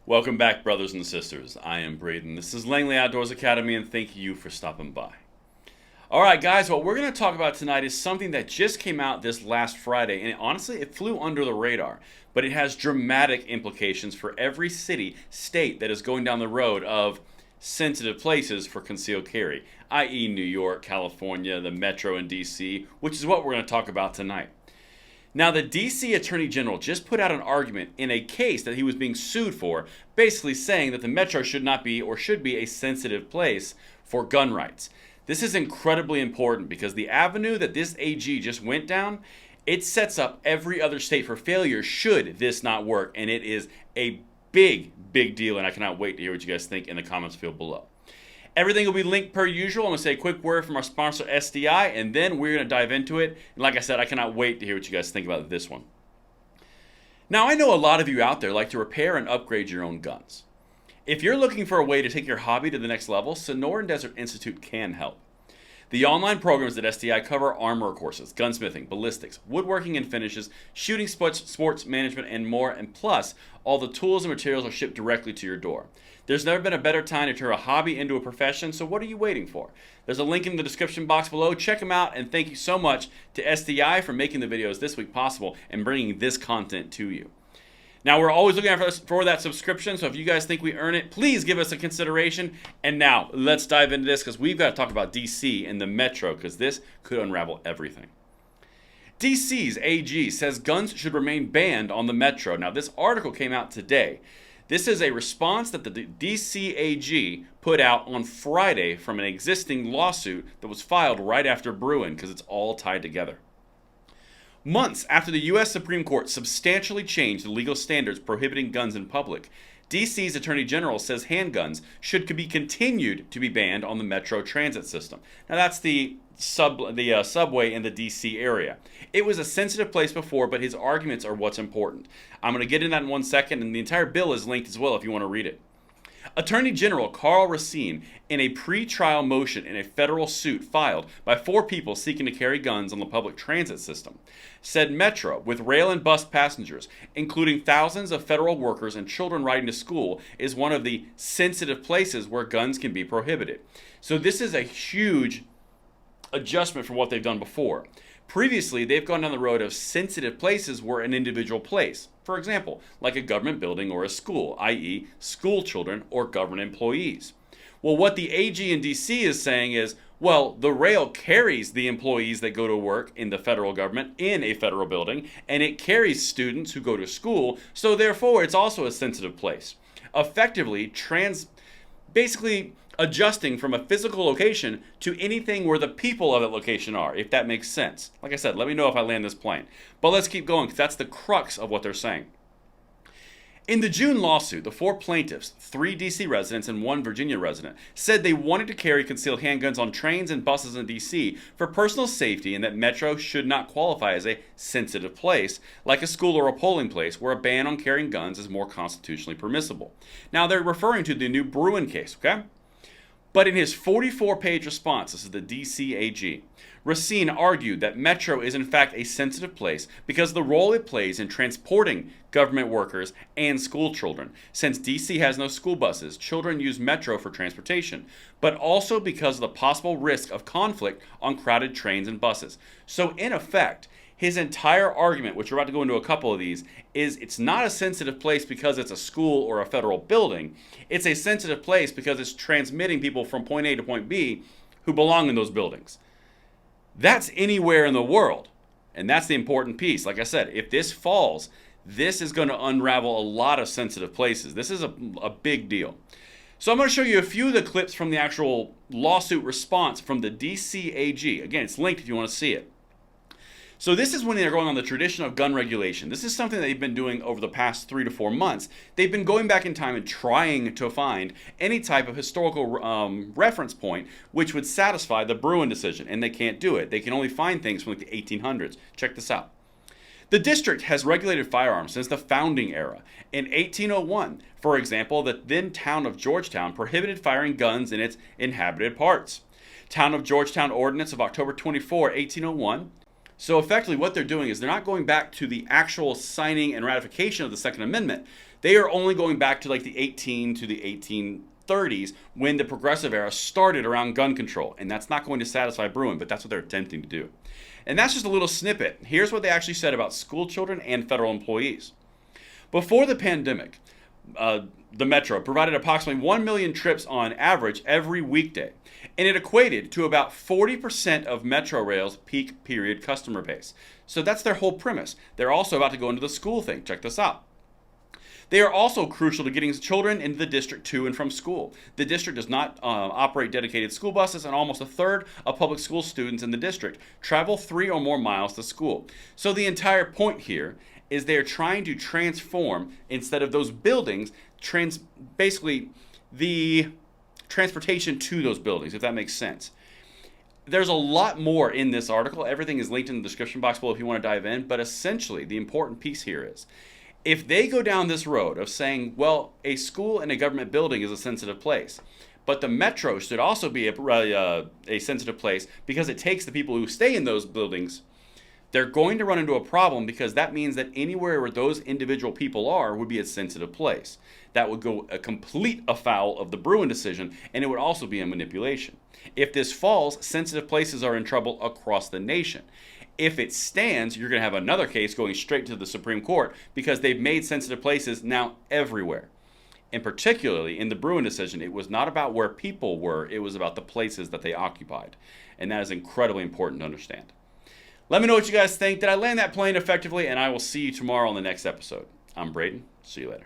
Welcome back, brothers and sisters. I am Braden. This is Langley Outdoors Academy, and thank you for stopping by. All right, guys, what we're going to talk about tonight is something that just came out this last Friday, and honestly, it flew under the radar, but it has dramatic implications for every city, state that is going down the road of sensitive places for concealed carry, i.e. New York, California, the Metro, and D.C., which is what we're going to talk about tonight. Now, the D.C. Attorney General just put out an argument in a case that he was being sued for, basically saying that the Metro should not be or should be a sensitive place for gun rights. This is incredibly important because the avenue that this AG just went down, it sets up every other state for failure should this not work, and it is a big deal, and I cannot wait to hear what you guys think in the comments field below. Everything will be linked per usual. I'm going to say a quick word from our sponsor, SDI, and then we're going to dive into it. And like I said, I cannot wait to hear what you guys think about this one. Now, I know a lot of you out there like to repair and upgrade your own guns. If you're looking for a way to take your hobby to the next level, Sonoran Desert Institute can help. The online programs at SDI cover armor courses, gunsmithing, ballistics, woodworking and finishes, shooting, sports management, and more, and plus, all the tools and materials are shipped directly to your door. There's never been a better time to turn a hobby into a profession, so what are you waiting for? There's a link in the description box below. Check them out, and thank you so much to SDI for making the videos this week possible and bringing this content to you. Now, we're always looking for that subscription, so if you guys think we earn it, please give us a consideration. And now, let's dive into this, because we've got to talk about D.C. and the Metro, because this could unravel everything. D.C.'s AG says guns should remain banned on the Metro. Now, this article came out today. This is a response that the D.C. AG put out on Friday from an existing lawsuit that was filed right after Bruin, because it's all tied together. Months after the U.S. Supreme Court substantially changed the legal standards prohibiting guns in public, D.C.'s Attorney General says handguns should be continued to be banned on the Metro transit system. Now, that's the subway in the D.C. area. It was a sensitive place before, but his arguments are what's important. I'm going to get into that in 1 second, and the entire bill is linked as well if you want to read it. Attorney General Karl Racine, in a pre-trial motion in a federal suit filed by 4 people seeking to carry guns on the public transit system, said Metro, with rail and bus passengers, including thousands of federal workers and children riding to school, is one of the sensitive places where guns can be prohibited. So this is a huge adjustment from what they've done before. Previously, they've gone down the road of sensitive places were an individual place. For example, like a government building or a school, i.e. school children or government employees. Well, what the AG in D.C. is saying is, well, the rail carries the employees that go to work in the federal government in a federal building, and it carries students who go to school, so therefore it's also a sensitive place. Effectively, basically adjusting from a physical location to anything where the people of that location are, if that makes sense. Like I said, let me know if I land this plane. But let's keep going, because that's the crux of what they're saying. In the June lawsuit, the 4 plaintiffs, 3 D.C. residents and 1 Virginia resident, said they wanted to carry concealed handguns on trains and buses in D.C. for personal safety, and that Metro should not qualify as a sensitive place, like a school or a polling place, where a ban on carrying guns is more constitutionally permissible. Now, they're referring to the new Bruin case, okay? But in his 44-page response, this is the D.C. AG, Racine argued that Metro is in fact a sensitive place because of the role it plays in transporting government workers and school children. Since D.C. has no school buses, children use Metro for transportation, but also because of the possible risk of conflict on crowded trains and buses. So in effect, his entire argument, which we're about to go into a couple of these, is it's not a sensitive place because it's a school or a federal building. It's a sensitive place because it's transmitting people from point A to point B who belong in those buildings. That's anywhere in the world. And that's the important piece. Like I said, if this falls, this is going to unravel a lot of sensitive places. This is a big deal. So I'm going to show you a few of the clips from the actual lawsuit response from the D.C. AG. Again, it's linked if you want to see it. So this is when they're going on the tradition of gun regulation. This is something that they've been doing over the past 3 to 4 months. They've been going back in time and trying to find any type of historical reference point which would satisfy the Bruin decision, and they can't do it. They can only find things from like the 1800s. Check this out. The district has regulated firearms since the founding era. In 1801, for example, the then town of Georgetown prohibited firing guns in its inhabited parts. Town of Georgetown Ordinance of October 24, 1801. So effectively what they're doing is they're not going back to the actual signing and ratification of the Second Amendment. They are only going back to like the 1830s when the progressive era started around gun control. And that's not going to satisfy Bruin, but that's what they're attempting to do. And that's just a little snippet. Here's what they actually said about school children and federal employees. Before the pandemic, the Metro provided approximately 1 million trips on average every weekday, and it equated to about 40% of Metro Rail's peak period customer base. So that's their whole premise. They're also about to go into the school thing. Check this out. They are also crucial to getting children into the district to and from school. The district does not operate dedicated school buses, and almost a third of public school students in the district travel 3 or more miles to school. So the entire point here is they're trying to transform, instead of those buildings, basically the transportation to those buildings, if that makes sense. There's a lot more in this article. Everything is linked in the description box below if you want to dive in. But essentially, the important piece here is, if they go down this road of saying, well, a school and a government building is a sensitive place, but the metro should also be a sensitive place because it takes the people who stay in those buildings, they're going to run into a problem, because that means that anywhere where those individual people are would be a sensitive place. That would go a complete afoul of the Bruin decision, and it would also be a manipulation. If this falls, sensitive places are in trouble across the nation. If it stands, you're going to have another case going straight to the Supreme Court, because they've made sensitive places now everywhere. And particularly in the Bruin decision, it was not about where people were, it was about the places that they occupied. And that is incredibly important to understand. Let me know what you guys think. Did I land that plane effectively? And I will see you tomorrow on the next episode. I'm Braden. See you later.